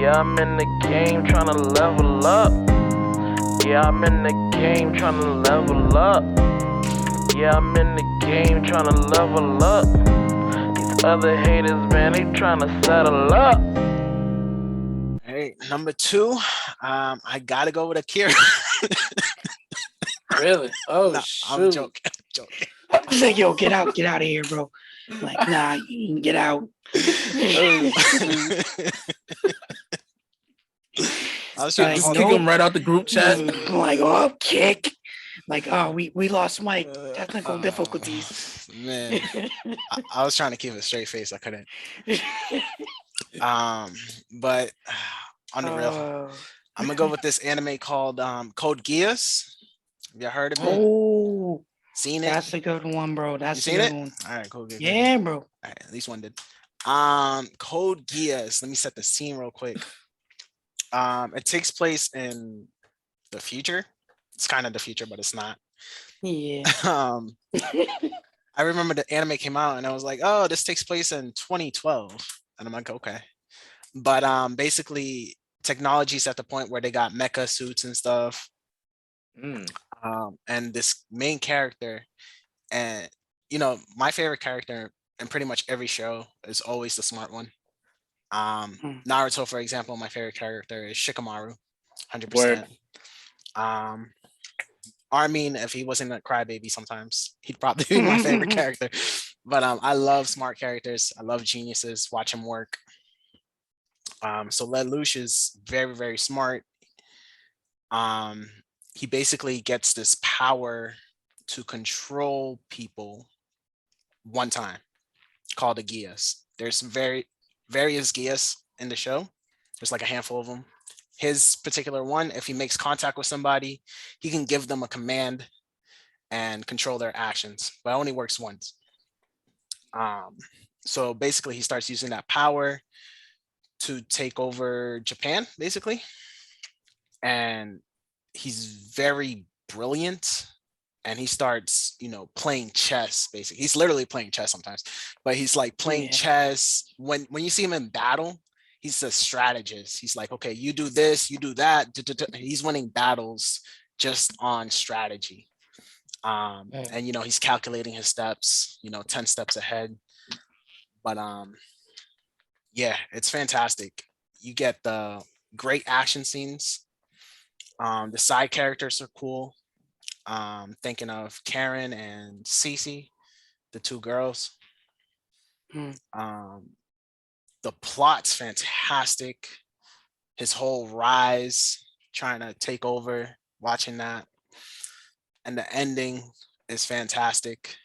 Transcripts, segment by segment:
Yeah, I'm in the game trying to level up. Yeah, I'm in the game trying to level up. Yeah, I'm in the game trying to level up. These other haters, man, they trying to settle up. Hey, number two, I gotta go with Akira. Really? Oh No, I'm shoot. joking. I'm joking. I was like, yo, get out of here, bro. Like, nah, you can get out. Oh shoot. I was trying to Like, Just hold kick nope. him right out the group chat. Like, oh, kick. Like, oh, we lost Mike. Technical uh, difficulties. man, I was trying to keep a straight face. I couldn't. But on the real, Oh, I'm gonna go with this anime called Code Geass. Have you heard of it? oh, Seen it? that's a good one, bro. You That's a seen good it? one. All right, cool, good, good. Yeah, bro. All right, at least one did. Code Geass. Let me set the scene real quick. It takes place in the future. It's kind of the future, but it's not. Yeah. Um, I remember the anime came out and I was like, oh, this takes place in 2012. And I'm like, okay. But basically technology's at the point where they got mecha suits and stuff. Mm. And this main character, and my favorite character in pretty much every show is always the smart one. Naruto, for example, my favorite character is Shikamaru, 100%. Word. Armin, if he wasn't a crybaby sometimes, he'd probably be my favorite character. But I love smart characters. I love geniuses. Watch them work. So Lelouch is very, very smart. He basically gets this power to control people one time, called a Geass. There's various Geass in the show. There's like a handful of them. His particular one, if he makes contact with somebody, he can give them a command and control their actions, but it only works once. So basically he starts using that power to take over Japan, basically. And he's very brilliant, and he starts, playing chess, basically. He's literally playing chess sometimes, but he's like playing chess. When you see him in battle, he's a strategist. He's like, okay, you do this, you do that. He's winning battles just on strategy. And he's calculating his steps, 10 steps ahead. But yeah, it's fantastic. You get the great action scenes. The side characters are cool. Thinking of Karen and Cece, the two girls. The plot's fantastic. His whole rise, trying to take over, watching that. And the ending is fantastic.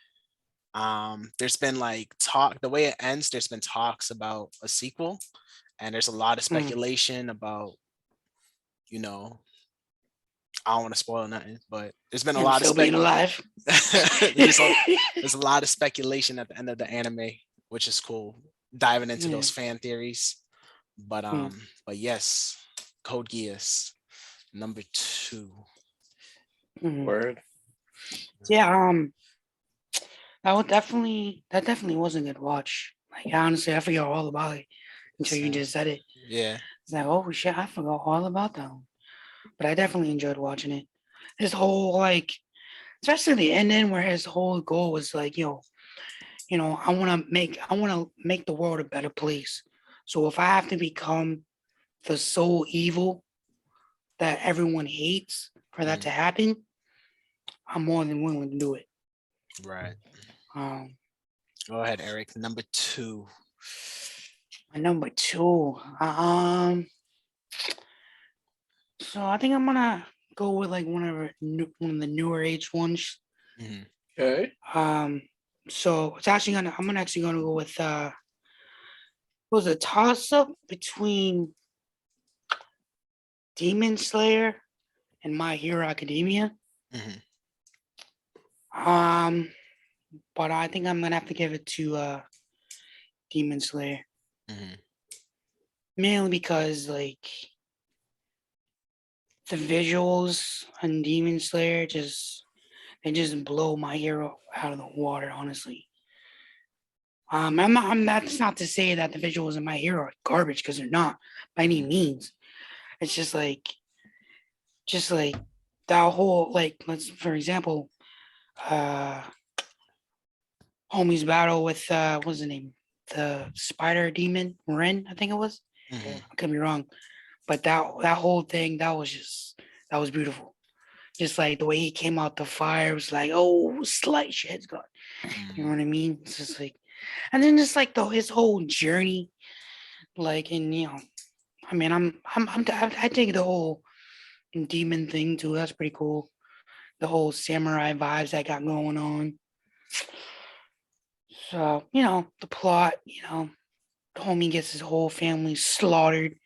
There's been like talk, the way it ends, there's been talks about a sequel, and there's a lot of speculation about, I don't want to spoil nothing, but there's been a lot of being alive. there's a lot of speculation at the end of the anime, which is cool. Diving into those fan theories. But yes, Code Geass, number 2. Word. Yeah, that definitely was a good watch. Like, honestly, I forgot all about it until you just said it. Yeah. It's like, oh shit, I forgot all about that one. But I definitely enjoyed watching it. His whole, like, especially the ending where his whole goal was like, I want to make the world a better place. So if I have to become the sole evil that everyone hates for that to happen, I'm more than willing to do it. Right. Go ahead, Eric. Number 2. My number 2. So I think I'm gonna go with like one of the newer age ones. Okay. So it's actually I'm actually gonna go with it was a toss up between Demon Slayer and My Hero Academia. But I think I'm gonna have to give it to Demon Slayer. Mainly because like the visuals on Demon Slayer they just blow My Hero out of the water, honestly. That's not to say that the visuals in My Hero are garbage, because they're not by any means. It's just like that whole, like, let's, for example, uh homie's battle with what's the name, the spider demon Ren, I think it was. Mhm. I could be wrong, but that whole thing, that was beautiful. Just like the way he came out the fire was like, oh, slight shit's gone. You know Mhm. what I mean? It's just like, and then just like his whole journey, like, and I mean, I take the whole demon thing too. That's pretty cool. The whole samurai vibes that got going on. So the plot. The homie gets his whole family slaughtered.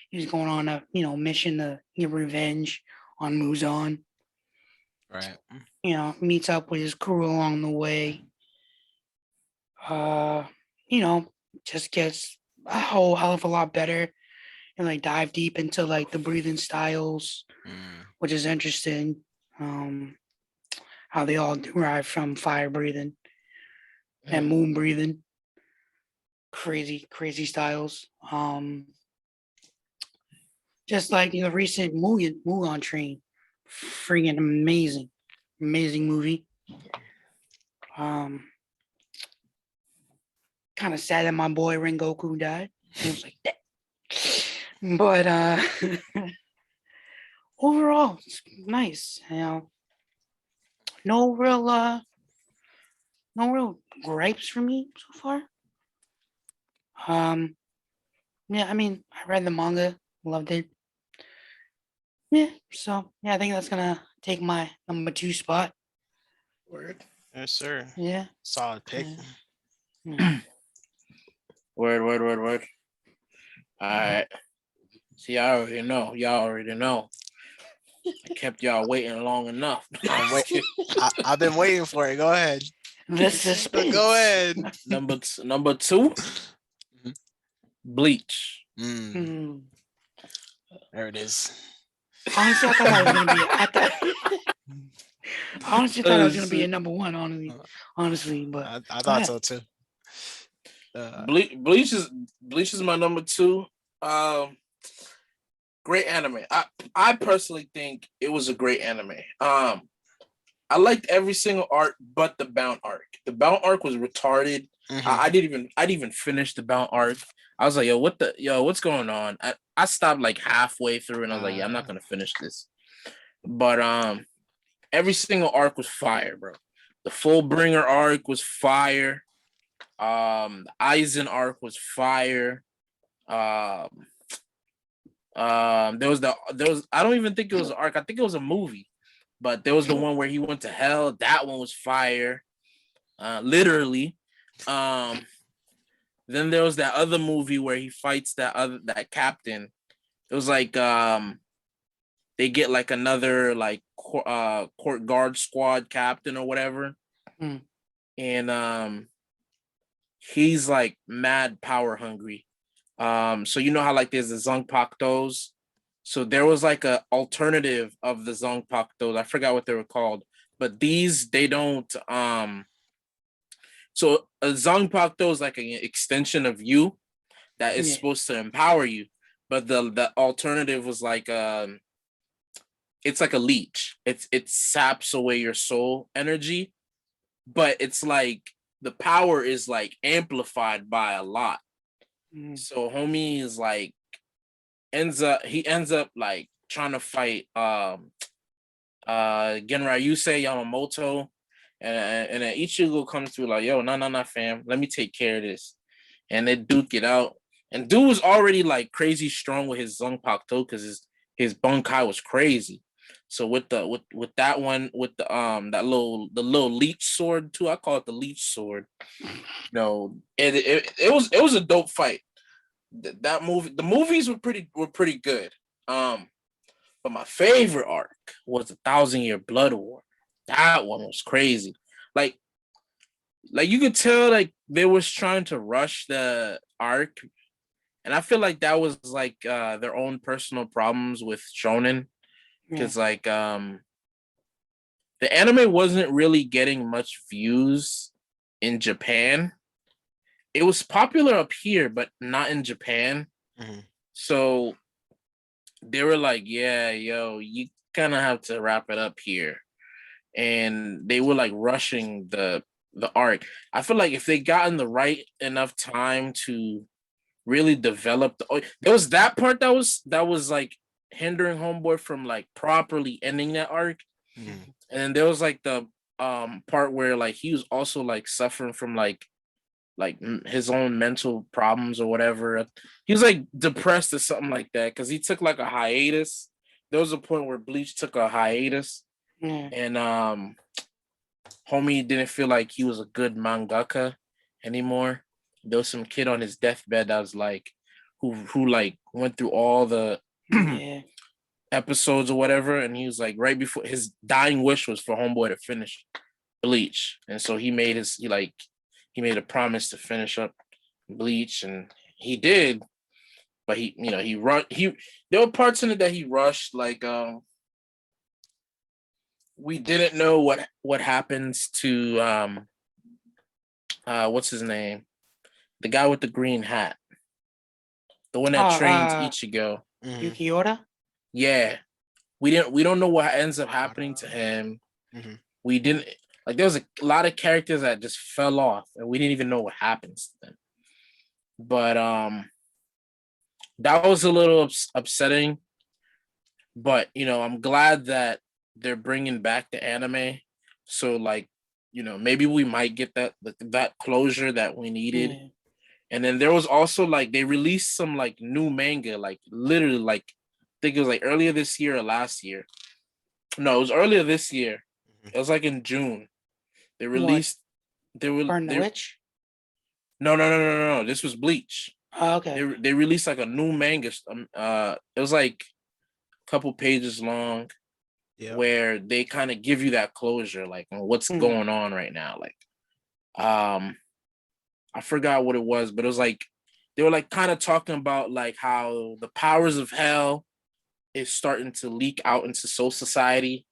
He's going on a mission to get revenge on Muzan. Right. Meets up with his crew along the way. Uh, you know, just gets a whole hell of a lot better and like dive deep into like the breathing styles, Mm. which is interesting. Um, how they all derive from fire breathing and moon breathing. Crazy, crazy styles. Just like the recent Mulan Train, freaking amazing, amazing movie. Um, kind of sad that my boy Rengoku died. It was like that. But overall, it's nice. No real no real gripes for me so far. Um, yeah, I mean, I read the manga, loved it. Yeah, so yeah, I think that's gonna take my number 2 spot. Word. Yes, sir. Yeah, Solid pick. yeah, yeah. Word. All right. See, I already know. Y'all already know. I kept y'all waiting long enough. I'm wait. I've been waiting for it. Go ahead. The suspense. Go ahead. Number two, Mhm. Bleach. Hmm. There it is. Honestly, I thought that was gonna be. I honestly thought that was gonna be a number 1. Honestly, but I go thought ahead. so too. Bleach is my number 2. Great anime. I personally think it was a great anime. I liked every single arc but the Bound arc. The Bound arc was retarded. Mhm. I didn't even finish the Bound arc. I was like, what's going on? I stopped like halfway through and I was like, yeah, I'm not gonna finish this. But every single arc was fire, bro. The Fullbringer arc was fire. The Aizen arc was fire. Um, there was I don't even think it was an arc. I think it was a movie, but there was the one where he went to hell. That one was fire, literally. Then there was that other movie where he fights that captain. It was like they get like another like court guard squad captain or whatever, Mm. and he's like mad power hungry. So you know how like there's the Zongpaktos. So there was like a alternative of the Zongpaktos. I forgot what they were called, but these they don't. So a Zongpakto is like an extension of you that is Yeah. supposed to empower you, but the alternative was like it's like a leech. It saps away your soul energy, but it's like the power is like amplified by a lot. Mm. So homie is like he ends up like trying to fight Genryusei Yamamoto, and then Ichigo comes through like, yo, no, fam, let me take care of this. And they duke it out. And dude was already like crazy strong with his Zongpakto because his Bunkai was crazy. So with that one with the little leech sword too, I call it the leech sword. No, it was a dope fight. That movie, the movies were pretty good. But my favorite arc was the Thousand-Year Blood War. That one was crazy. Like you could tell like they was trying to rush the arc, and I feel like that was like their own personal problems with shonen Yeah. because like the anime wasn't really getting much views in Japan, it was popular up here, but not in Japan. Mhm. So they were like, "Yeah, yo, you kind of have to wrap it up here," and they were like rushing the arc. I feel like if they got in the right enough time to really develop there was that part that was like hindering Homeboy from like properly ending that arc, Mhm. and then there was like the part where like he was also like suffering from his own mental problems or whatever. He was like depressed or something like that because he took like a hiatus. There was a point where Bleach took a hiatus, Yeah. and homie didn't feel like he was a good mangaka anymore. There was some kid on his deathbed that was like, who like went through all the Yeah. episodes or whatever, and he was like right before his dying wish was for Homeboy to finish Bleach, and so he made a promise to finish up Bleach, and he did, but he there were parts in it that he rushed, like we didn't know what happens to what's his name, the guy with the green hat, the one Oh, that trains Ichigo. Mhm. Yuki Ora? Yeah, we don't know what ends up happening to him. Mhm. We didn't like there was a lot of characters that just fell off and we didn't even know what happens to them. But that was a little upsetting. But I'm glad that they're bringing back the anime. So like, maybe we might get that closure that we needed. Yeah. And then there was also like they released some like new manga, like literally like I think it was like earlier this year or last year. No, it was earlier this year. It was like in June. They What? released. They were Burn the they, Witch? no no no no no. This was Bleach. Oh, okay. They released like a new manga. It was like a couple pages long, Yeah. where they kind of give you that closure, like on what's going on right now. Like, I forgot what it was, but it was like they were like kind of talking about like how the powers of hell is starting to leak out into Soul Society,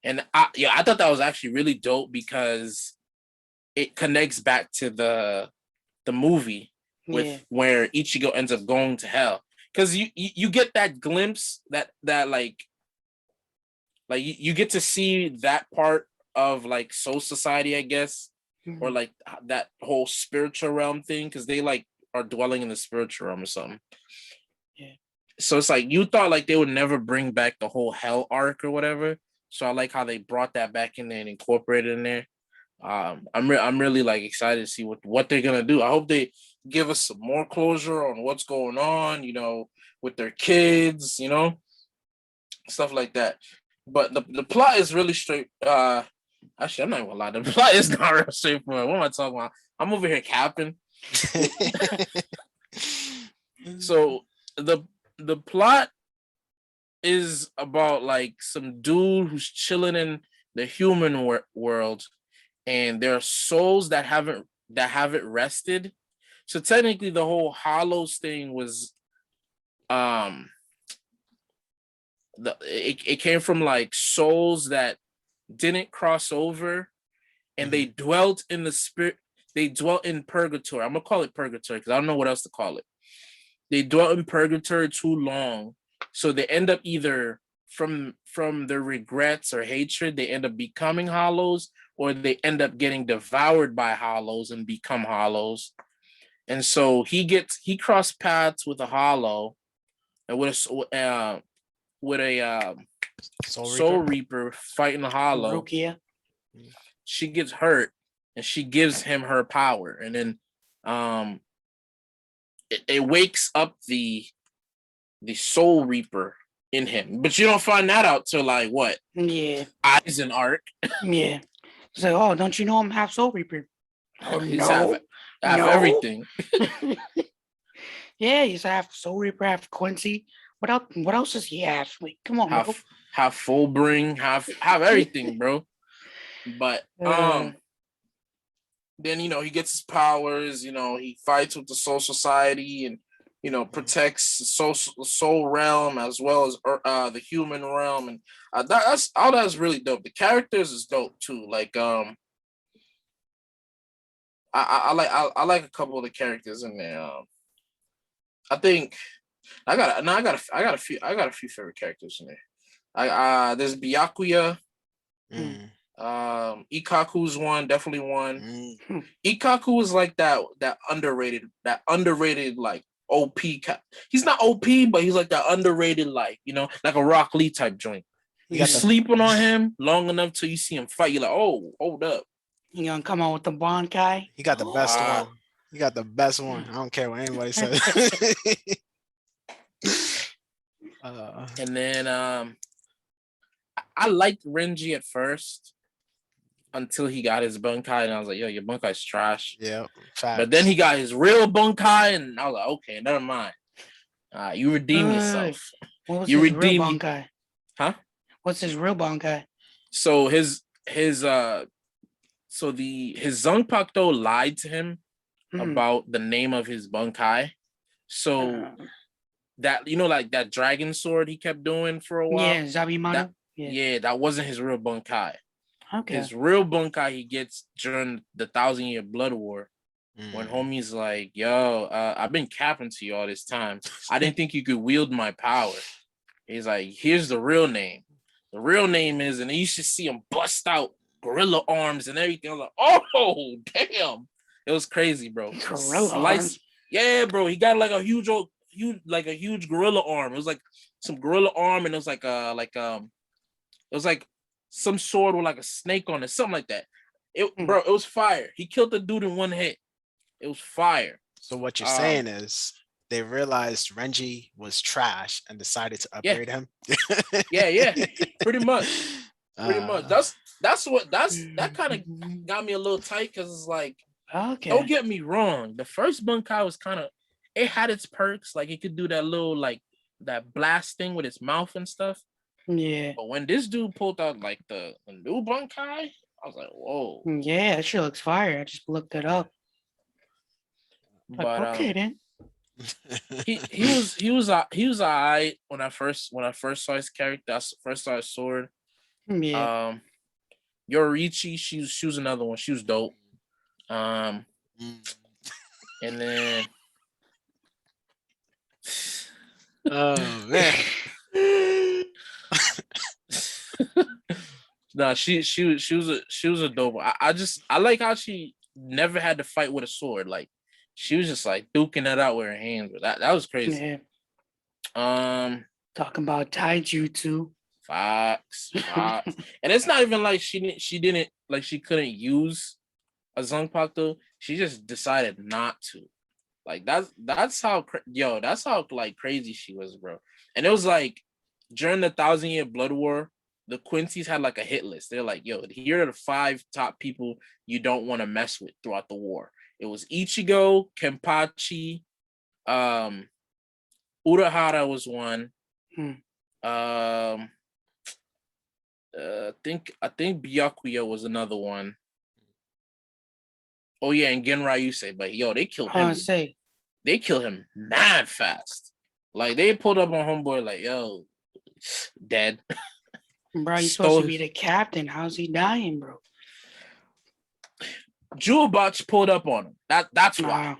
and I thought that was actually really dope because it connects back to the movie with Yeah. where Ichigo ends up going to hell, because you get that glimpse that like you get to see that part of like Soul Society, I guess, or Mhm. like that whole spiritual realm thing, because they like are dwelling in the spiritual realm or something. Yeah. So it's like you thought like they would never bring back the whole hell arc or whatever. So I like how they brought that back in there and incorporated in there. I'm really like excited to see what they're gonna do. I hope they give us some more closure on what's going on, with their kids, stuff like that. But the plot is really straight. Actually, I'm not even gonna lie. The plot is not real straightforward. What am I talking about? I'm over here capping. So the plot is about like some dude who's chilling in the human world, and there are souls that haven't rested. So technically, the whole Hollows thing was it came from like souls that didn't cross over, and they dwelt in the spirit. They dwelt in purgatory. I'm gonna call it purgatory because I don't know what else to call it. They dwelt in purgatory too long, so they end up either from their regrets or hatred, they end up becoming hollows, or they end up getting devoured by hollows and become hollows. And so he crossed paths with a hollow and with a Soul Reaper fighting a hollow. Rukia. She gets hurt and she gives him her power, and then it wakes up the Soul Reaper in him. But you don't find that out till like what? Yeah. Aizen arc. Yeah. It's like, oh, don't you know I'm half Soul Reaper? Oh, He's no. half No. everything. Yeah, he's half Soul Reaper, half Quincy. What else does he have? Like, come on, bro. Half full bring, half everything, bro. But then he gets his powers. He fights with the Soul Society and protects the soul realm as well as the human realm, and that's all. That's really dope. The characters is dope too. Like I like a couple of the characters in there. I think I got a few favorite characters in there. There's Byakuya. Mm, Ikaku's one, definitely one. mm. Ikaku was like that underrated like OP. He's not OP, but he's like that underrated, like, you know, like a Rock Lee type joint. You You got the sleeping on him long enough till you see him fight. You're like, oh, hold up. You gonna come out with the Bankai? you got the best Wow. one. You got the best one. I don't care what anybody says. And then I liked Renji at first until he got his Bunkai, and I was like, yo, your Bunkai's trash. Yeah, But then he got his real Bunkai, and I was like, okay, never mind. You redeem yourself. What was You his real redeem, Bankai? huh? What's his real Bankai? So his Zangpakto lied to him about the name of his Bunkai. So that, you know, like that dragon sword he kept doing for a while. Yeah, Zabimaru. That wasn't his real Bunkai. Okay. His real Bunkai he gets during the 1,000-Year Blood War. When Mm. homie's like, yo, I've been capping to you all this time. I didn't think you could wield my power. He's like, here's the real name. The real name is, and you should see him bust out gorilla arms and everything. I was like, oh, damn. It was crazy, bro. Gorilla arms? Yeah, bro. He got like a huge gorilla arm. It was like some gorilla arm, and it was like some sword with like a snake on it, something like that. Bro, it was fire. He killed the dude in one hit. It was fire. So what you're saying is they realized Renji was trash and decided to upgrade him. Yeah, pretty much. That kind of got me a little tight, because it's like, okay, don't get me wrong, the first Bunkai was kind of, it had its perks, like it could do that little like that blast thing with its mouth and stuff. Yeah. But when this dude pulled out like the new Bunkai, I was like, whoa. Yeah, that shit looks fire. I just looked it up. But okay then. he was alright when I first saw his character. I first saw his sword. Yeah. Yorichi, she was another one. She was dope. And then oh man. nah, she was a dope. I like how she never had to fight with a sword. Like, she was just like duking it out with her hands. But that was crazy. Yeah. Talking about taijutsu. Fox. And it's not even like she didn't like she couldn't use a Zanpakuto. She just decided not to. Like that's how like crazy she was, bro. And it was like during the 1,000-Year Blood War, the Quincy's had like a hit list. They're like, yo, here are the 5 top people you don't want to mess with throughout the war. It was Ichigo, Kenpachi, Urahara was one. I think Byakuya was another one. Oh yeah, and Genryusei, but yo, they killed him. They killed him mad fast. Like, they pulled up on homeboy like, yo, dead. Bro, you're supposed to be the captain. How's he dying, bro? Jewelbotch pulled up on him. That's why. Wow.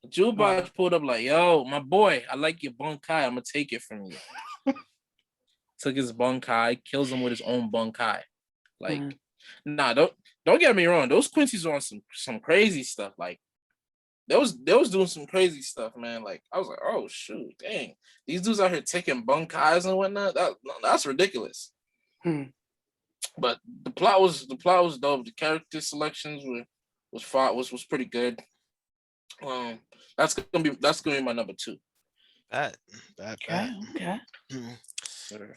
Jewelbotch pulled up like, yo, my boy, I like your Bunkai. I'm gonna take it from you. Took his Bunkai, kills him with his own Bunkai. Like, nah, don't get me wrong. Those Quincy's are on some crazy stuff. Like, they was doing some crazy stuff, man. Like, I was like, oh shoot, dang, these dudes out here taking Bunkais and whatnot. That's ridiculous. But the plot was dope. The character selections was pretty good. That's gonna be my number 2. Okay.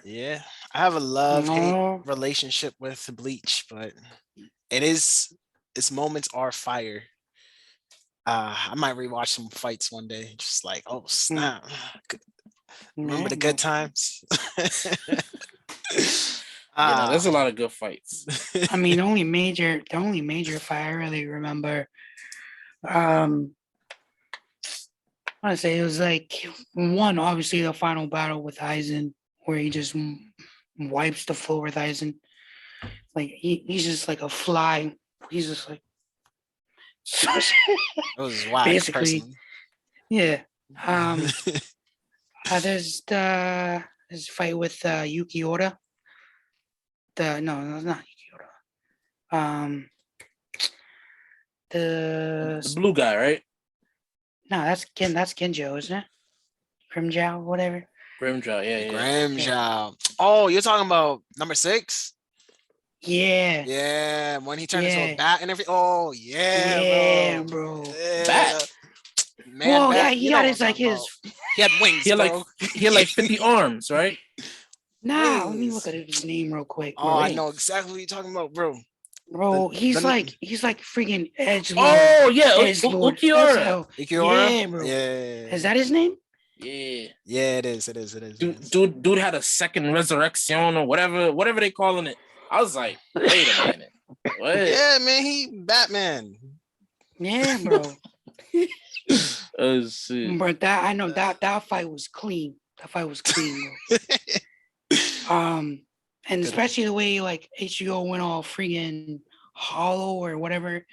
Yeah, I have a love-hate relationship with Bleach, but its moments are fire. I might rewatch some fights one day, just like, oh snap. Remember the good times. There's a lot of good fights. I mean, the only major fight I really remember, I want to say it was like one, obviously the final battle with Aizen, where he just wipes the floor with Aizen. Like, he's just like a fly. He's just like So, It was whack, basically, personally. yeah. Um, there's this fight with Yuki Ora. No, it's not Yuki Ora. The The blue guy, right? no, that's Genjo, isn't it? Grimjow, whatever. Grimjaw, yeah. Grimjaw. Oh, you're talking about number 6? Yeah, Yeah, when he turned into a yeah, bat and everything. Oh yeah, yeah, bro. bro. Yeah, Bat. man, Well, yeah, bat. he You know got what I'm his like talking about. his. He had wings, bro. He had like 50 arms, right? Nah, let me look Wings. at his name real quick, Oh, I bro. know Wings. exactly what you're talking about, bro. The Bro, the he's like freaking Edge Lord. Oh yeah, Edge Lord. That's Ukiora. how. Ikiora. Yeah, bro. Is Yeah, that his name? Yeah. yeah. It is. It is. It is. It is. Dude had a second resurrection or whatever they calling it. I was like, wait a minute. What? Yeah, man. He Batman. Yeah, bro. Oh shit. But that I know that fight was clean. That fight was clean, bro. And Good. especially the way like HBO went all freaking hollow or whatever. I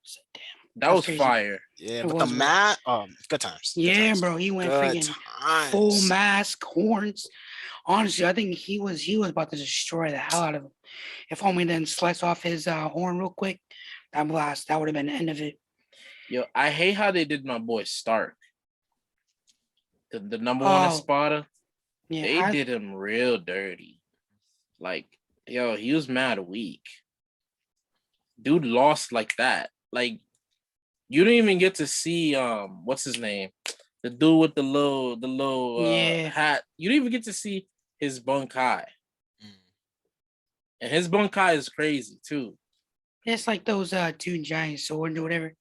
was like, damn, That was crazy. fire. Yeah, It but the was, bro. mat. Good times. Good Yeah, times. bro. He went Good freaking full times. mask, horns. Honestly, I think he was about to destroy the hell out of him. If only then slice off his horn real quick, that blast, that would have been the end of it. Yo, I hate how they did my boy Stark. The number one Oh, Espada. yeah. They did him real dirty. Like, yo, he was mad weak. Dude lost like that. Like, you didn't even get to see what's his name? The dude with the little Yeah. hat. You didn't even get to see his bunkai. Mm. And his bunkai is crazy too. It's like those two giant swords or whatever.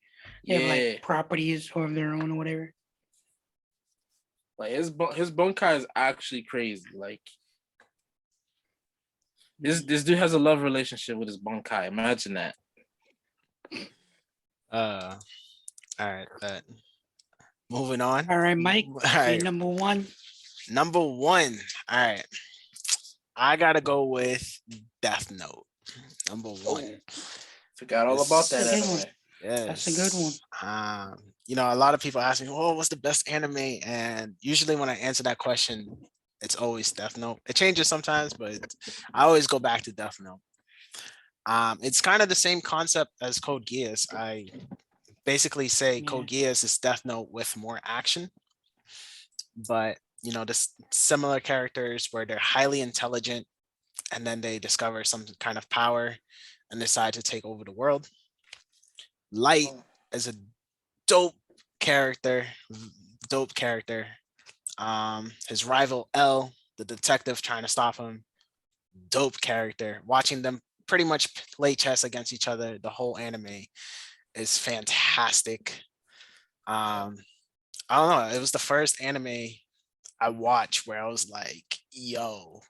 They have Yeah. like properties of their own or whatever. Like his bunkai is actually crazy. Like this dude has a love relationship with his bunkai. Imagine that. All right. Moving on. All right, Mike. All Your right. number one. Number 1. All right. I gotta go with Death Note. Number 1. Forgot all about that That's a good anime. one. Yes. That's a good one. You know, a lot of people ask me, "Oh, what's the best anime?" And usually when I answer that question, it's always Death Note. It changes sometimes, but I always go back to Death Note. It's kind of the same concept as Code Geass. I basically say Code Geass is Death Note with more action, but you know, the similar characters where they're highly intelligent and then they discover some kind of power and decide to take over the world. Light is a dope character, dope character. His rival L, the detective trying to stop him, dope character. Watching them pretty much play chess against each other, the whole anime is fantastic. I don't know. It was the first anime I watched where I was like, yo,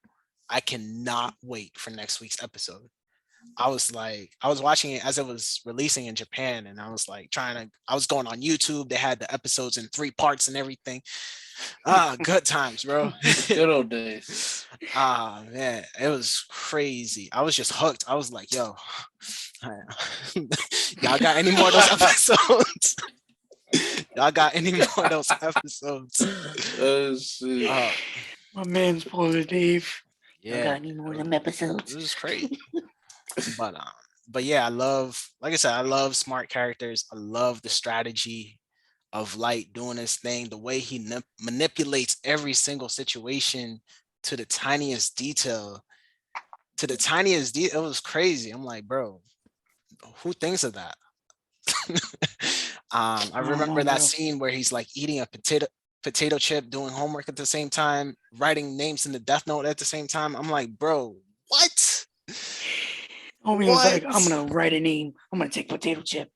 I cannot wait for next week's episode. I was watching it as it was releasing in Japan, and I was like I was going on YouTube. They had the episodes in 3 parts and everything. Good times, bro. Good old days. Man, it was crazy. I was just hooked. I was like, yo, y'all got any more of those episodes? Y'all got any more of those episodes? My man's pulling Dave. Yeah, Got any more of them episodes? it was crazy. But yeah, like I said, I love smart characters. I love the strategy of Light doing his thing, the way he manipulates every single situation to the tiniest detail. It was crazy. I'm like, bro, who thinks of that? I remember that scene where he's like eating a potato chip, doing homework at the same time, writing names in the Death Note at the same time. I'm like, bro, what? Homie was like, I'm gonna write a name. I'm gonna take potato chip.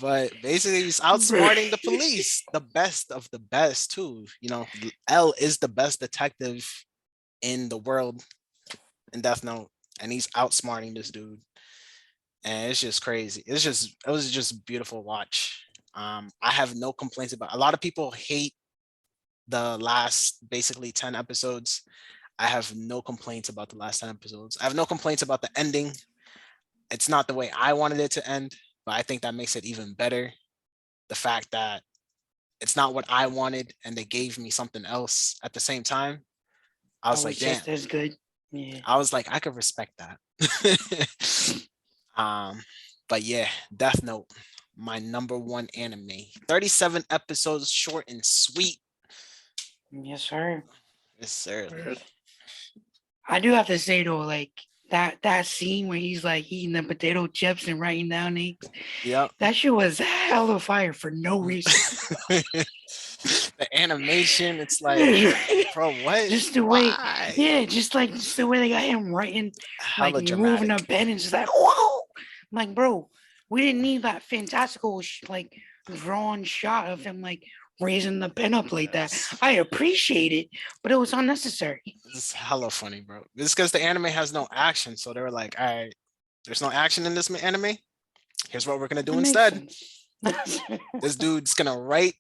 But basically, he's outsmarting the police, the best of the best too. You know, L is the best detective in the world in Death Note, and he's outsmarting this dude. And it's just crazy. It was just a beautiful watch. I have no complaints about. A lot of people hate the last basically 10 episodes. I have no complaints about the last 10 episodes. I have no complaints about the ending. it's not the way I wanted it to end, but I think that makes it even better. The fact that it's not what I wanted and they gave me something else at the same time. I was like, damn. just as good. Yeah. I was like, I could respect that. But yeah, Death Note, my number one anime. 37 episodes, short and sweet. Yes, sir. Yes, sir. I do have to say though, like that scene where he's like eating the potato chips and writing down names, Yep. that shit was hella fire for no reason. The animation, it's like, bro, what? Just the way, Why? yeah, just the way they got him writing, like Hella moving dramatic. the pen and just like, whoa, I'm like, bro, we didn't need that fantastical like drawn shot of him like raising the pen up like that. Yes. I appreciate it, but it was unnecessary. It's hella funny, bro. It's because the anime has no action, so they were like, all right, there's no action in this anime. Here's what we're gonna do That makes instead. sense. This dude's gonna write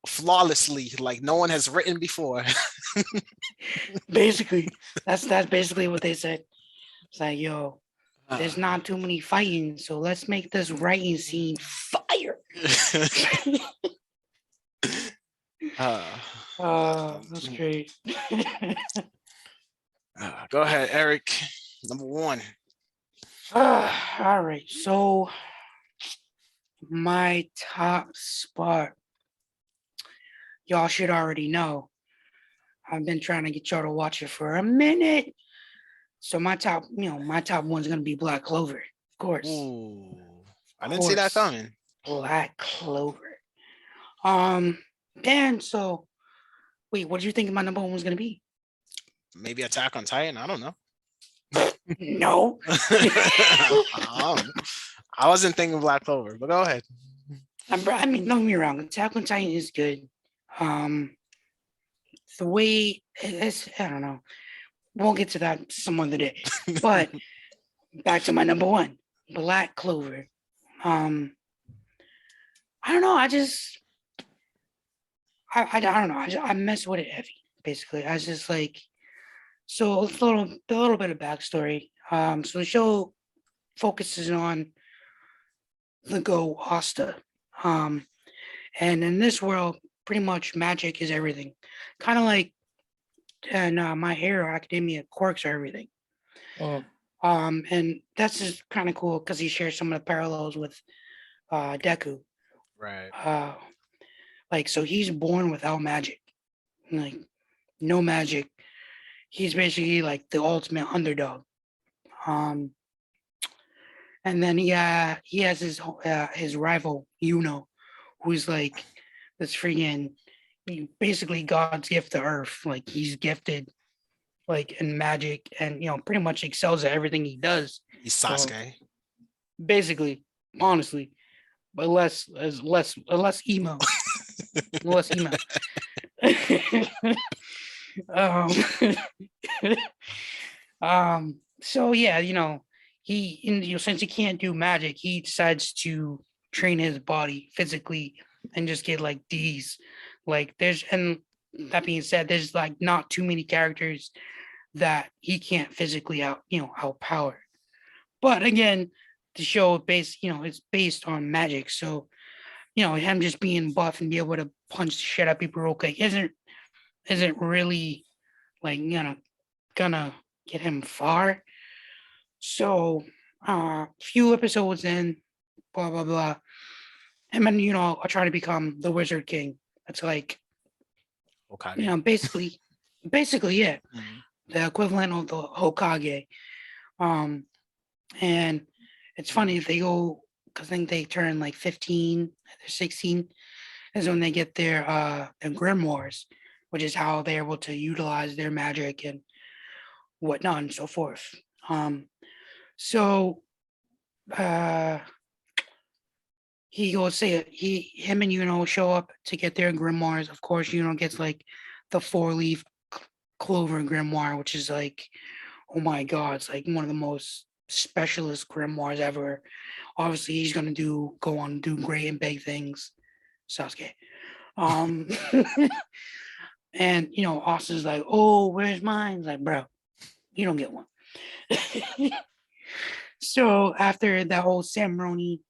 flawlessly, like no one has written before. Basically, that's basically what they said. It's like, yo, there's not too many fighting, so let's make this writing scene fire. That's great. Go ahead, Eric. Number one. All right, so my top spot, y'all should already know. I've been trying to get y'all to watch it for a minute. So my top one's gonna be Black Clover, of course. Ooh, I didn't see that coming. Black Clover. Dan, so wait, what do you think my number one was gonna be? Maybe Attack on Titan. I don't know. No. I wasn't thinking Black Clover, but go ahead. I mean, don't get me wrong. Attack on Titan is good. The way it's, I don't know. We'll get to that some other day. But back to my number one, Black Clover. I don't know. I don't know. I mess with it heavy. Basically, I was just like, so a little bit of backstory. So the show focuses on the Go Asta. And in this world, pretty much magic is everything. Kind of like in My Hero Academia, quirks are everything. And that's just kind of cool because he shares some of the parallels with Deku. Right. Like, so he's born without magic, like no magic. He's basically like the ultimate underdog. And then he has his rival Yuno, who's like this freaking basically God's gift to Earth. Like he's gifted like in magic and pretty much excels at everything he does. He's Sasuke. Basically, honestly, but less emo. Less emo. So yeah, since he can't do magic, he decides to train his body physically and just get like D's. Like and that being said, there's like not too many characters that he can't physically outpower. But again, the show is based on magic. So, him just being buff and be able to punch the shit out people real quick isn't really like gonna get him far. So few episodes in, blah blah blah. Him and are trying to become the Wizard King. It's like Hokage. basically, yeah. Mhm. The equivalent of the Hokage. And it's funny they go because I think they turn like 15, they're 16 is when they get their grimoires, which is how they're able to utilize their magic and whatnot and so forth. So he goes say him and show up to get their grimoires. Of course, gets like the 4-leaf Clover grimoire, which is like, oh my god, it's like one of the most specialist grimoires ever. Obviously, he's gonna go on and do great and big things. Sasuke. And Austin's like, oh, where's mine? It's like, bro, you don't get one. So after that whole ceremony,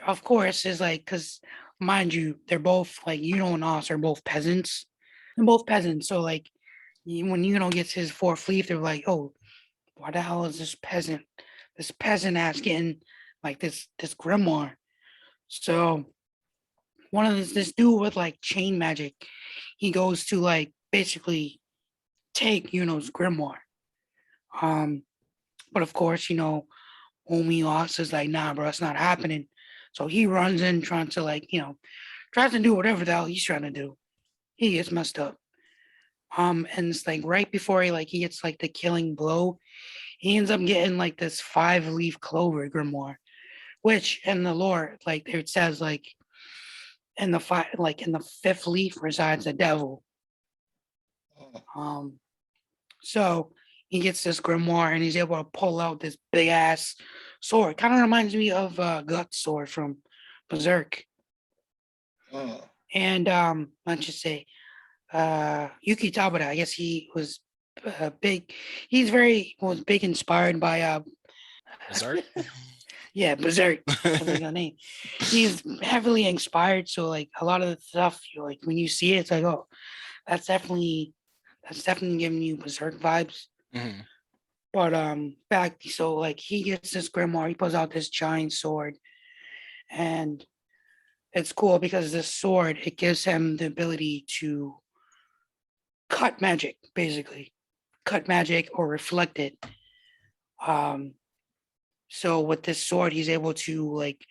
of course, is like because mind you, they're both like Yuno and Os are both peasants. They're both peasants. So like when Yuno gets his fourth leaf, they're like, oh, why the hell is this peasant ass getting like this grimoire? So one of this dude with like chain magic, he goes to like basically take Yuno's grimoire. Um, but of course, Omi Os is like, nah, bro, it's not happening. So he runs in trying to like, tries to do whatever the hell he's trying to do. He gets messed up. And it's like right before he gets like the killing blow, he ends up getting like this 5-leaf clover grimoire, which in the lore, like it says like in the fifth leaf resides the devil. Um, so he gets this grimoire and he's able to pull out this big ass sword. Kind of reminds me of Gut's sword from Berserk. And let's just say Yuki Tabata, I guess he was big. Was big inspired by Berserk. yeah, Berserk. That's a name. He's heavily inspired, so like a lot of the stuff you like when you see it, it's like, oh, that's definitely giving you Berserk vibes. Mhm. But back so like he gets this grimoire, he pulls out this giant sword, and it's cool because this sword it gives him the ability to cut magic, basically cut magic or reflect it. Um, so with this sword, he's able to like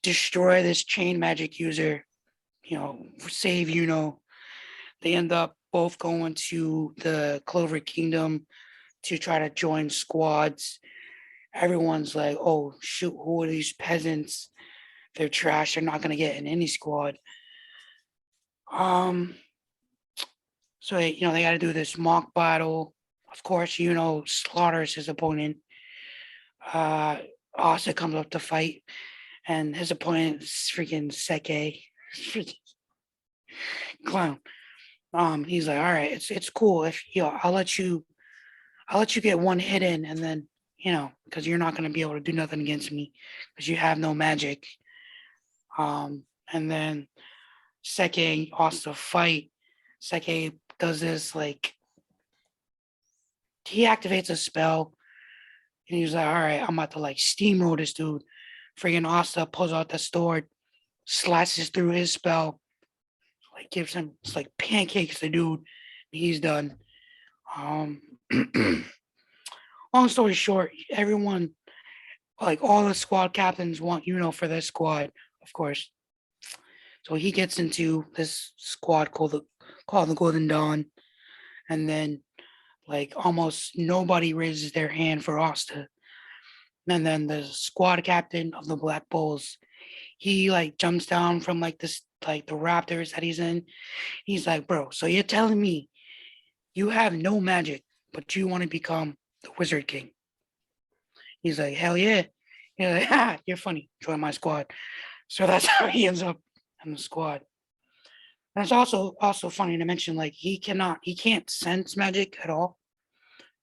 destroy this chain magic user. Save. They end up both going to the Clover Kingdom to try to join squads. Everyone's like, "Oh shoot, who are these peasants? They're trash. They're not gonna get in any squad." Um, so they got to do this mock battle. Of course, slaughters his opponent. Uh, Asa comes up to fight, and his opponent is freaking Seke, clown. He's like, all right, it's cool if I'll let you get one hit in, and then because you're not gonna be able to do nothing against me because you have no magic. And then Seke also fight. Seke does this like he activates a spell and he's like, all right, I'm about to like steamroll this dude. Freaking Asta pulls out the sword, slices through his spell, like gives him it's like pancakes the dude. He's done. Um Long story short, everyone like all the squad captains want for their squad, of course. So he gets into this squad called the Golden Dawn, and then like almost nobody raises their hand for Asta. And then the squad captain of the Black Bulls, he like jumps down from like this like the Raptors that he's in. He's like, bro, so you're telling me you have no magic, but you want to become the Wizard King? He's like, hell yeah. You're like, you're funny. Join my squad. So that's how he ends up in the squad. And it's also funny to mention, like he can't sense magic at all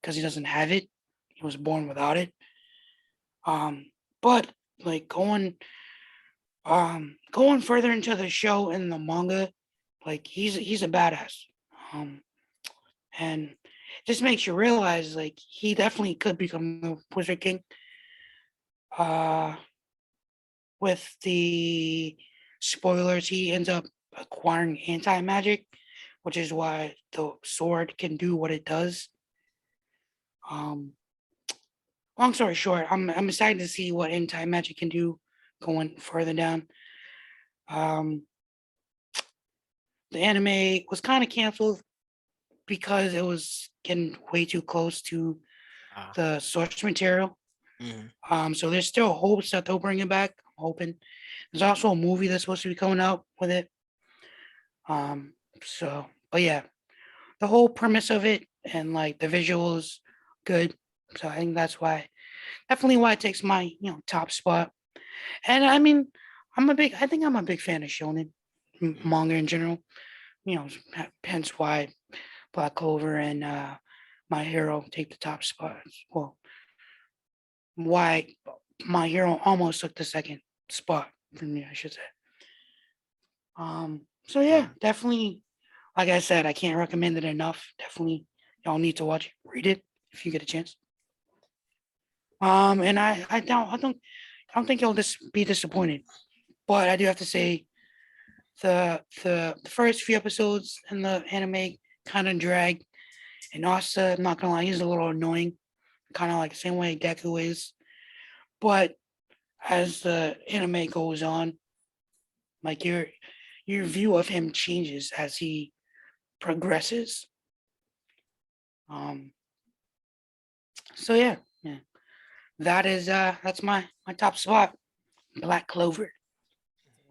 because he doesn't have it. He was born without it. But like going further into the show in the manga, like he's a badass. Um, and it just makes you realize like he definitely could become the Wizard King. Uh, with the spoilers, he ends up acquiring anti magic, which is why the sword can do what it does. Um, Long story short, I'm excited to see what anti magic can do going further down. Um, the anime was kind of canceled because it was getting way too close to Ah. the source material. Mhm. So there's still hopes that they'll bring it back. I'm hoping. There's also a movie that's supposed to be coming out with it. But yeah, the whole premise of it and like the visuals, good. So I think that's definitely why it takes my top spot. And I mean, I think I'm a big fan of shonen manga in general. Hence why Black Clover and My Hero take the top spot. Well, why My Hero almost took the second spot from me, I should say. So yeah, definitely. Like I said, I can't recommend it enough. Definitely, y'all need to watch it. Read it if you get a chance. And I don't think you'll be disappointed. But I do have to say, the first few episodes in the anime kind of drag. And also, I'm not gonna lie, he's a little annoying, kind of like the same way Deku is. But as the anime goes on, like your view of him changes as he progresses. Um. So yeah, yeah. That's my top spot. Black Clover.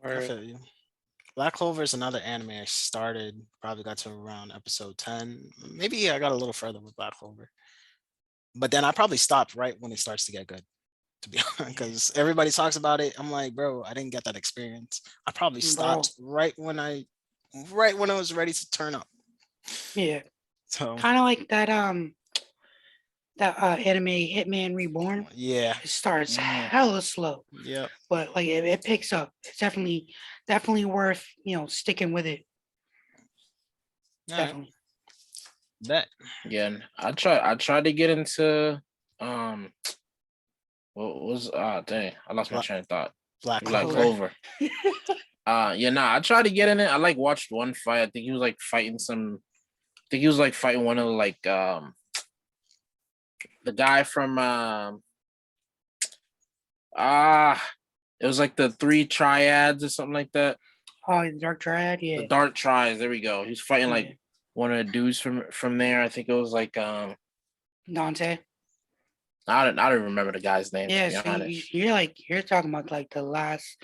I feel you. Black Clover is another anime I started, probably got to around episode 10. Maybe I got a little further with Black Clover. But then I probably stopped right when it starts to get good, to be honest, because everybody talks about it. I'm like, bro, I didn't get that experience. I probably Bro. stopped right when I was ready to turn up. Yeah, So kind of like that anime Hitman Reborn. yeah, It starts Mm. hella slow, yep. but like it picks up. It's definitely worth sticking with it. All right, Definitely. bet. Yeah, and I tried to get into um what was dang, I lost my Black, train of thought. Black Black Clover. Clover. Yeah, nah, I tried to get in it. I like watched one fight. I think he was like fighting some I think he was like fighting one of the like the guy from it was like the three triads or something like that. Oh, the Dark Triad. The Yeah, dark triads, there we go. He's fighting yeah. like one of the dudes from there. I think it was like Dante. I don't remember the guy's name to Yeah, be so honest. you're talking about like the last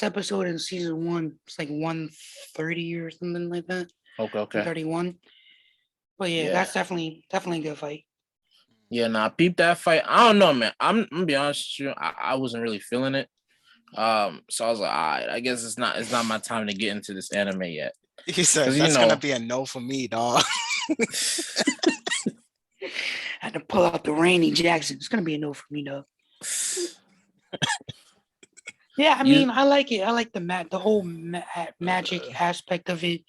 episode in season one. It's like 130 or something like that. Okay. 131. But yeah, Yeah. that's definitely a good fight. Yeah, nah, peep that fight. I don't know, man. I'm gonna be honest with you. I wasn't really feeling it. So I was like, all right, I guess it's not my time to get into this anime yet. He said Cause that's gonna be a no for me, dog. I had to pull out the Rainy Jackson. It's gonna be a no for me though. Yeah, I you mean, I like it. I like the whole magic aspect of it.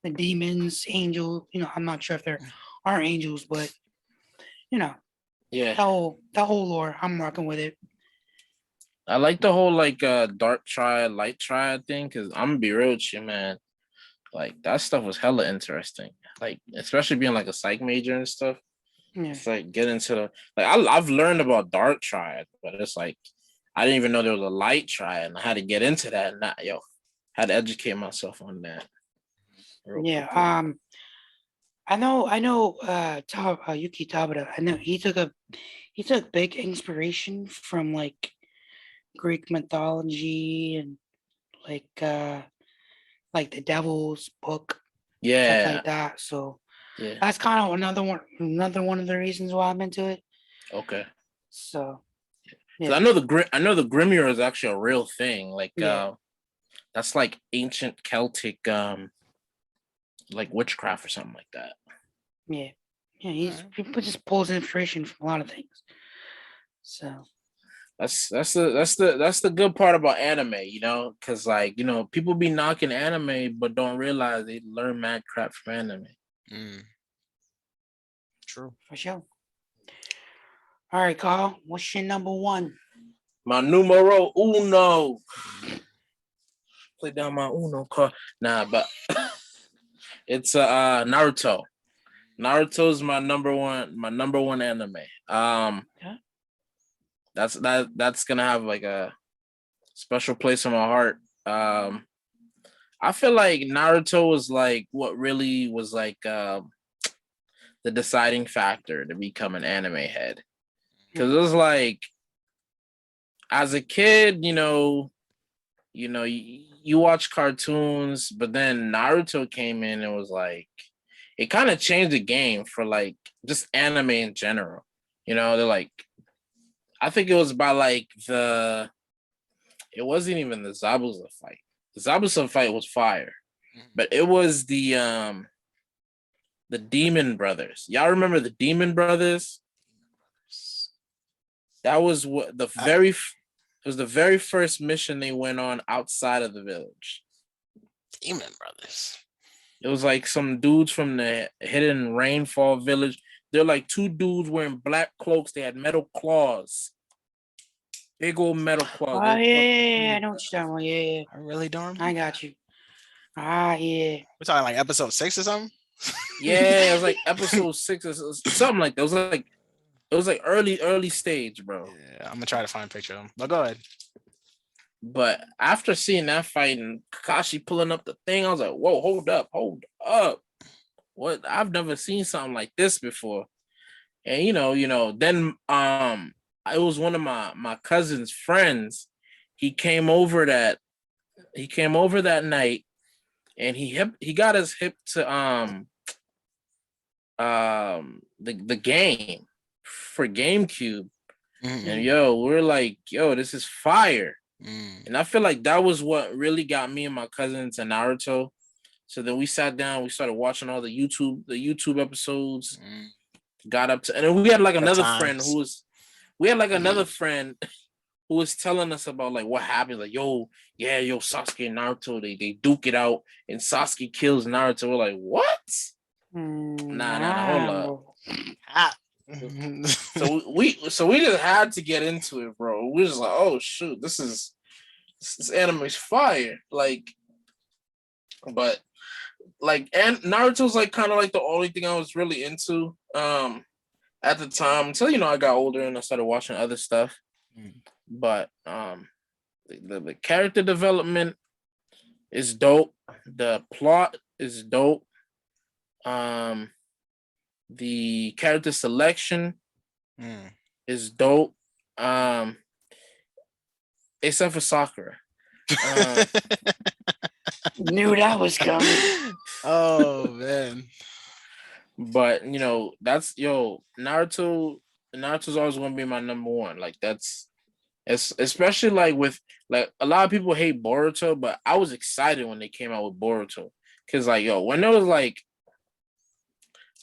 The demons, angel. I'm not sure if there are angels, but you know, yeah. that whole lore. I'm rocking with it. I like the whole like dark triad, light triad thing, because I'm gonna be real with you, man. Like that stuff was hella interesting. Like, especially being like a psych major and stuff. Yeah, It's like get into the like I've learned about dark triad, but it's like I didn't even know there was a light triad, and I had to get into that. And had to educate myself on that real yeah. quickly. I know. Yuki Tabata. I know he took big inspiration from like Greek mythology and like uh like the Devil's Book, stuff Yeah, like that. So yeah. that's kind of another one of the reasons why I'm into it. Okay. So Because yeah, I know the Grimoire is actually a real thing. Like yeah, that's like ancient Celtic like witchcraft or something like that. yeah, yeah. Alright. He just pulls inspiration from a lot of things. So That's the good part about anime, because like people be knocking anime but don't realize they learn mad crap from anime. Mm, true. for sure. All right, Carl. What's your number one? My numero uno. Play down my uno card. Nah, but it's Naruto. Naruto's my number one anime. Okay. That's gonna have like a special place in my heart. I feel like Naruto was like what really was like the deciding factor to become an anime head. Because it was like, as a kid, you watch cartoons, but then Naruto came in and was like, it kind of changed the game for like just anime in general. They're like, I think it was by like it wasn't even the Zabuza fight. The Zabuza fight was fire, but it was the Demon Brothers. Y'all remember the Demon Brothers? That was what it was the very first mission they went on outside of the village. Demon Brothers. It was like some dudes from the hidden rainfall village. They're like two dudes wearing black cloaks. They had metal claws. Big old metal claws. Oh yeah, I know what you're talking about. Yeah, I really don't. I got you. Ah, yeah. We're talking like episode 6 or something. Yeah, it was like episode 6 or something like that. It was like early stage, bro. Yeah, I'm gonna try to find a picture of him. But go ahead. But after seeing that fight and Kakashi pulling up the thing, I was like, whoa, hold up. What? I've never seen something like this before. And then it was one of my cousin's friends. He came over that night and he got us hip to the game for GameCube. Mm-hmm. And we're like, this is fire. Mm. And I feel like that was what really got me and my cousin to Naruto. So then we sat down, we started watching all the YouTube episodes, got up to, and then we had like another friend who was telling us about like what happened. Like, Sasuke and Naruto, they duke it out and Sasuke kills Naruto. We're like, what? Nah, hold up. So we just had to get into it, bro. We just like, oh shoot, this anime's fire. Like, but like, and Naruto's like kind of like the only thing I was really into at the time until I got older and I started watching other stuff. But the character development is dope. The plot is dope. The character selection is dope. Except for Sakura. Knew that was coming. Oh man. But that's Naruto's always gonna be my number one. Like that's especially like with like a lot of people hate Boruto, but I was excited when they came out with Boruto. Cause like when it was like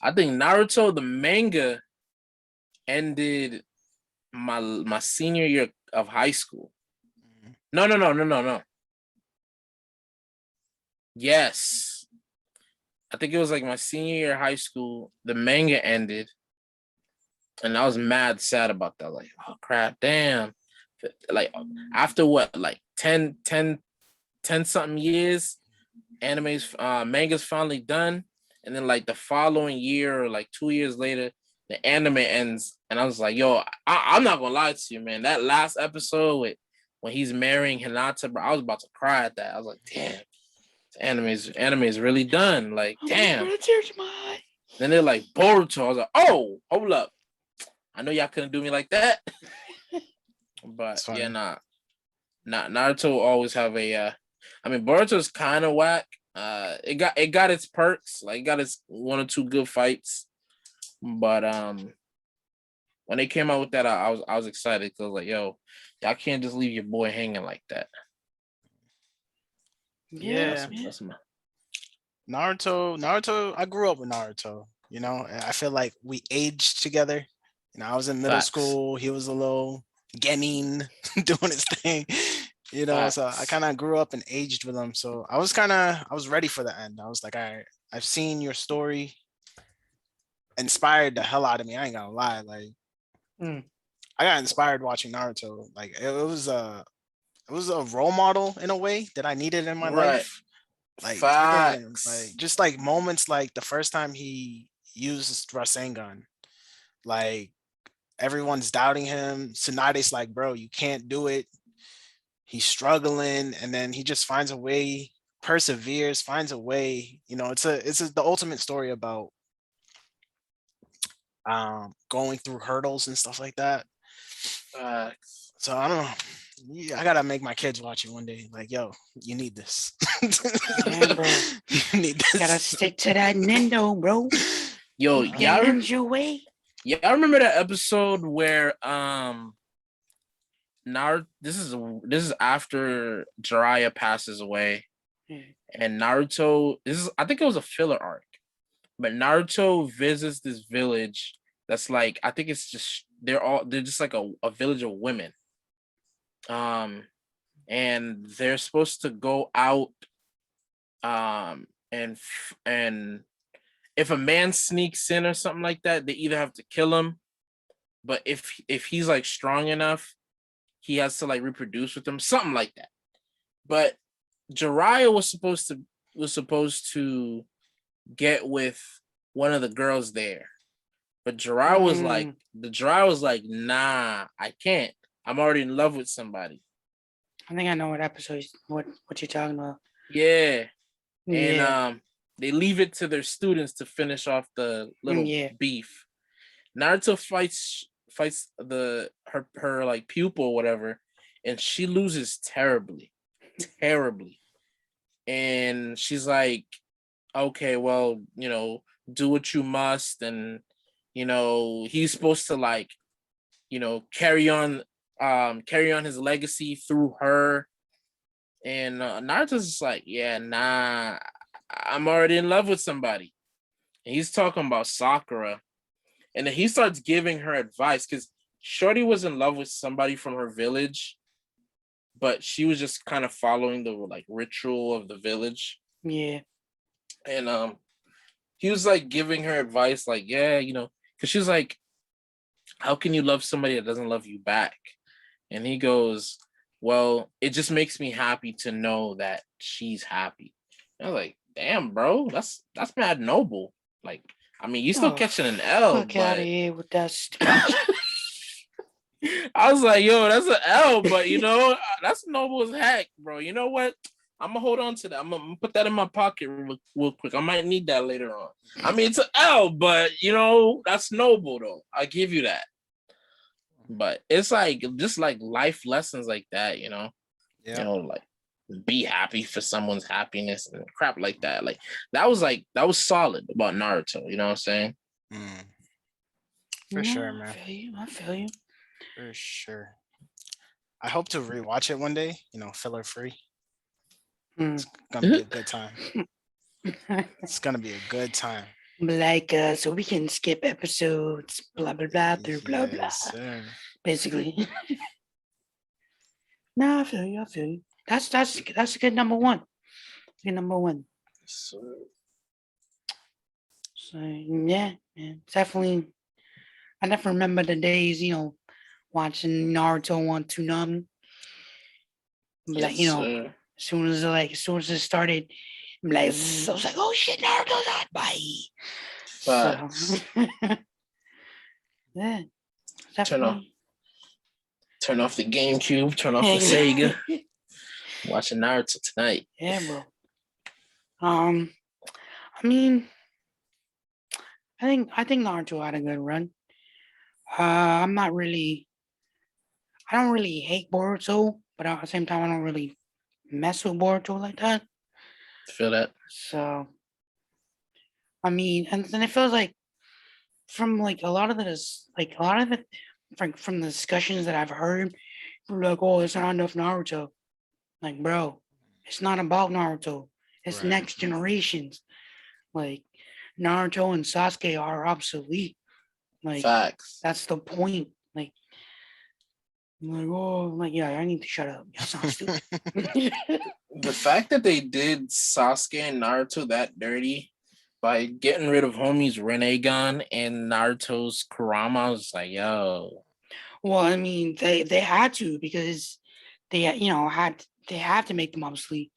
I think Naruto the manga ended my senior year of high school. No. Yes. I think it was like my senior year of high school. The manga ended. And I was mad sad about that. Like, oh crap, damn. Like after what, like 10 something years, manga's finally done. And then like the following year or like 2 years later, the anime ends. And I was like, I'm not gonna lie to you, man. That last episode when he's marrying Hinata, bro, I was about to cry at that. I was like, damn, anime is really done. Like, damn. Then they're like Boruto. I was like, oh, hold up. I know y'all couldn't do me like that. But yeah, Naruto always have a Boruto's kind of whack. It got its perks, like it got its one or two good fights. But when they came out with that, I was excited because like, y'all can't just leave your boy hanging like that. Yeah. That's my... Naruto, I grew up with Naruto, and I feel like we aged together. I was in middle school, he was a little genin doing his thing, so I kind of grew up and aged with him. So I was ready for the end. I was like, I've seen your story, inspired the hell out of me. I ain't gonna lie. Like, I got inspired watching Naruto. Like it was a role model in a way that I needed in my life. Like, just like moments like the first time he used Rasengan, like everyone's doubting him. Tsunade's like, bro, you can't do it. He's struggling, and then he just finds a way, perseveres, finds a way. It's the ultimate story about going through hurdles and stuff like that. So I don't know. I gotta make my kids watch it one day. Like, yo, you need this. Yeah, bro. You need this. Gotta stick to that Nendo, bro. Yo, your way. Yeah, I remember that episode where Naruto. This is after Jiraiya passes away, and Naruto. I think it was a filler arc, but Naruto visits this village that's like, I think it's just they're just like a village of women. Um and they're supposed to go out, and if a man sneaks in or something like that, they either have to kill him, but if he's like strong enough, he has to like reproduce with them, something like that. But Jiraiya was supposed to get with one of the girls there. But Jiraiya was like, nah, I can't. I'm already in love with somebody. I think I know what episode what you're talking about. Yeah. And Yeah, they leave it to their students to finish off the little yeah. beef. Naruto fights her like pupil or whatever, and she loses terribly. Terribly. And she's like, okay, well, do what you must, and he's supposed to like, carry on his legacy through her. And Naruto's just like, yeah, nah, I'm already in love with somebody. And he's talking about Sakura. And then he starts giving her advice because Shorty was in love with somebody from her village, but she was just kind of following the like ritual of the village. Yeah. And he was like giving her advice, like, yeah, because she's like, how can you love somebody that doesn't love you back? And he goes, well, it just makes me happy to know that she's happy. And I was like, damn, bro, that's mad noble. Like, I mean, you still catching an L, Fuck out of but here with that stupid. I was like, yo, that's an L, but that's noble as heck, bro. You know what? I'm gonna hold on to that. I'm gonna put that in my pocket real quick. I might need that later on. I mean, it's an L, but that's noble though. I give you that. But it's like just like life lessons like that, Yeah. like be happy for someone's happiness and crap like that. That was solid about Naruto. You know what I'm saying? For sure, man. I feel you. For sure. I hope to rewatch it one day. Filler free. It's gonna be a good time. It's gonna be a good time. Like, so we can skip episodes, blah blah blah, through blah blah. Yes, sir. Basically. No, I feel you. I feel you. That's a good number one. Good number one. So yeah, man, definitely. I never remember the days, watching Naruto on Toonami. Like, Sir. as soon as it started, I'm like, I was like, oh shit, Naruto's on, bye. Facts. So, yeah, definitely. Turn off the GameCube. Turn off the Sega. Watching Naruto tonight. Yeah, bro. I mean, I think Naruto had a good run. I don't really hate Boruto, but at the same time, I don't really mess with Boruto like that. Feel that? So, I mean, and then it feels like from like a lot of the from the discussions that I've heard, people are like, oh, it's not enough Naruto. Like, bro, it's not about Naruto. It's Right. next generations. Like, Naruto and Sasuke are obsolete. Like, Facts. that's the point. Like, I'm like, oh, I'm like, yeah, I need to shut up. You sound stupid. The fact that they did Sasuke and Naruto that dirty by getting rid of homie's Rinnegan and Naruto's Kurama, I was like, yo. Well, I mean, they had to because they have to make them obsolete.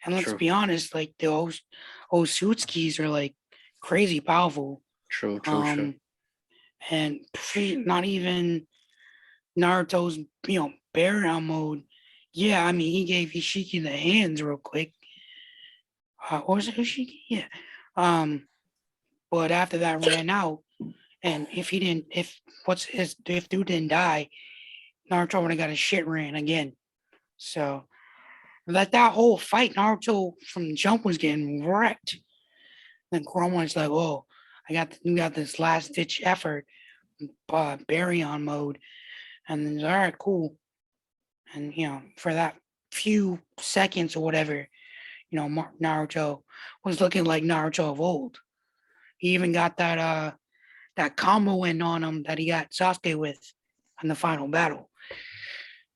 And let's True. be honest, like the Otsutskis are like crazy powerful. True. And not even Naruto's Baryon mode. Yeah, I mean he gave Ishiki the hands real quick. Or was it Ishiki? Yeah. But after that ran out, and if dude didn't die, Naruto would have got his shit ran again. So like that whole fight, Naruto from jump was getting wrecked. Then Kurama is like, "Oh, we got this last ditch effort, Baryon mode," and then all right, cool. And for that few seconds or whatever, Naruto was looking like Naruto of old. He even got that that combo win on him that he got Sasuke with in the final battle.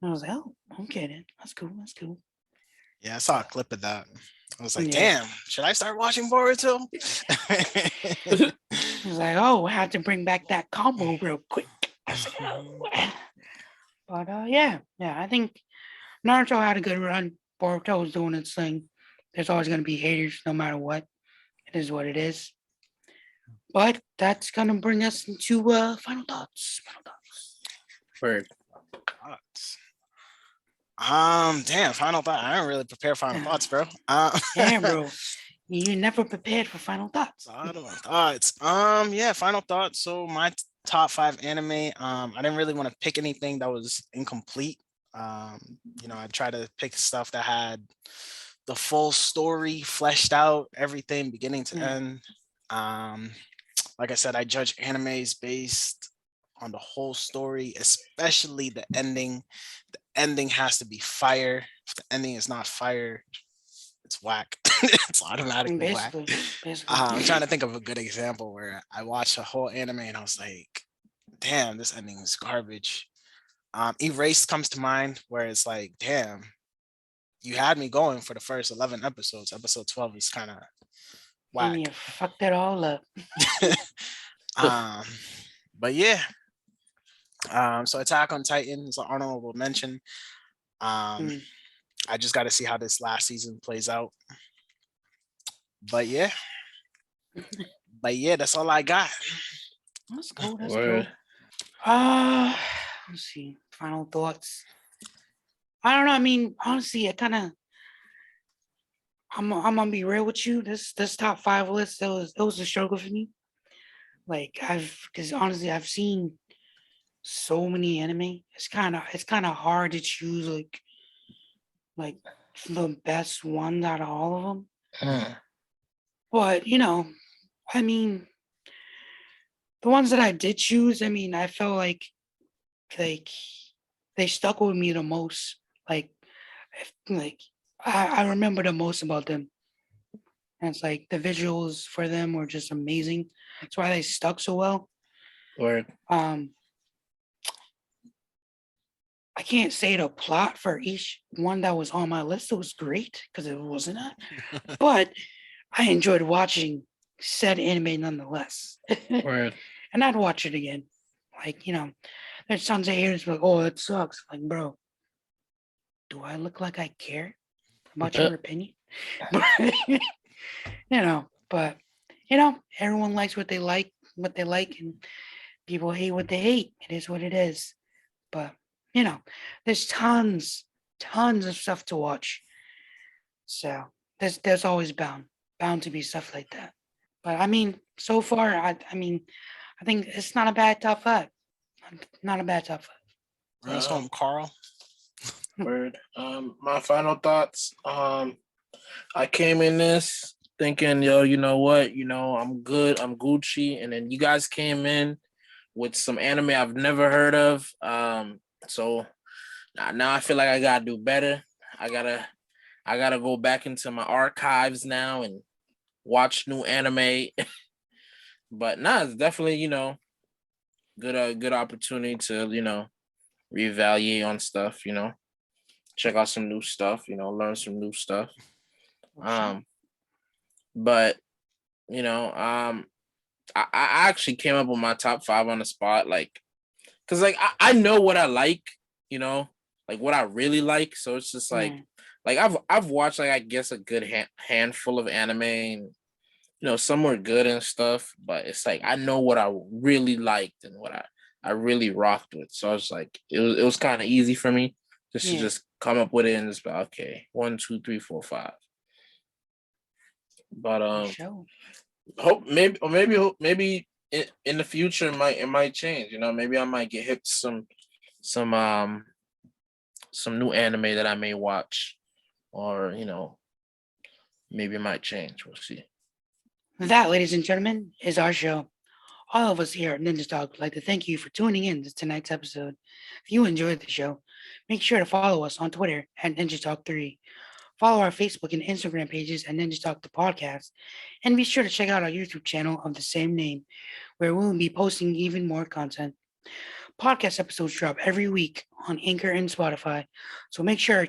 And I was like, oh, okay then, that's cool, that's cool. Yeah, I saw a clip of that. I was like, Yeah. damn, should I start watching Boruto? I was like, oh, I had to bring back that combo real quick. I was like, oh. But yeah, I think Naruto had a good run. Boruto was doing its thing. There's always going to be haters no matter what. It is what it is. But that's going to bring us into final thoughts. Word. Thoughts. Damn, final thought. I didn't really prepare final thoughts, bro. Yeah, bro. You never prepared for final thoughts. Final thoughts. Yeah, final thoughts. So my top 5 anime. I didn't really want to pick anything that was incomplete. I tried to pick stuff that had the full story fleshed out, everything beginning to end. Like I said, I judge animes based on the whole story, especially the ending. The ending has to be fire. If the ending is not fire, it's whack. It's automatically whack. Basically. I'm trying to think of a good example where I watched a whole anime and I was like, damn, this ending is garbage. Erased comes to mind where it's like, damn, you had me going for the first 11 episodes. Episode 12 is kind of whack. And you fucked it all up. But yeah. So Attack on Titan is an honorable mention. I just got to see how this last season plays out. But yeah, that's all I got. That's cool. That's Word. cool. Let's see. Final thoughts. I don't know. I mean, honestly, I'm gonna be real with you. This top 5 list, it was a struggle for me. Like because honestly, I've seen so many anime. It's kind of hard to choose like the best one out of all of them. But I mean, the ones that I did choose, I mean, I felt like they stuck with me the most. Like I remember the most about them. And it's like the visuals for them were just amazing. That's why they stuck so well. Word. I can't say the plot for each one that was on my list. It was great because it wasn't that. But I enjoyed watching said anime nonetheless. Word. And I'd watch it again. Like, there's tons of haters like, oh, it sucks. Like, bro, do I look like I care about your opinion? But everyone likes what they like, and people hate what they hate. It is what it is. But there's tons of stuff to watch. So there's always bound to be stuff like that. But I mean, so far, I think it's not a bad top 5. Not a bad top 5. Bring us home, Carl. Word. My final thoughts. I came in this thinking, yo, you know what? I'm good. I'm Gucci. And then you guys came in with some anime I've never heard of. So now I feel like I gotta do better. I gotta go back into my archives now and watch new anime. But it's definitely, good opportunity to, reevaluate on stuff, check out some new stuff, learn some new stuff. But I actually came up with my top 5 on the spot, because I know what I like, what I really like. So it's just like I've watched I guess a good handful of anime, and some were good and stuff, but it's like I know what I really liked and what I really rocked with. So it's like it was kind of easy for me to just come up with it and just be okay, 1, 2, 3, 4, 5. But hope maybe in the future it might change. Maybe I might get hip to some new anime that I may watch, or maybe it might change. We'll see. That, ladies and gentlemen, is our show. All of us here at Ninja Talk would like to thank you for tuning in to tonight's episode. If you enjoyed the show, make sure to follow us on Twitter at Ninja Talk 3. Follow our Facebook and Instagram pages at Ninja Talk the Podcast, and be sure to check out our YouTube channel of the same name, where we'll be posting even more content. Podcast episodes drop every week on Anchor and Spotify, so make sure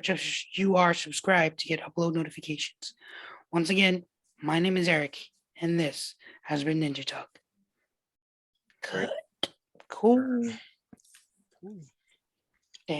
you are subscribed to get upload notifications. Once again, my name is Eric, and this has been Ninja Talk. Right. Cool. Ooh.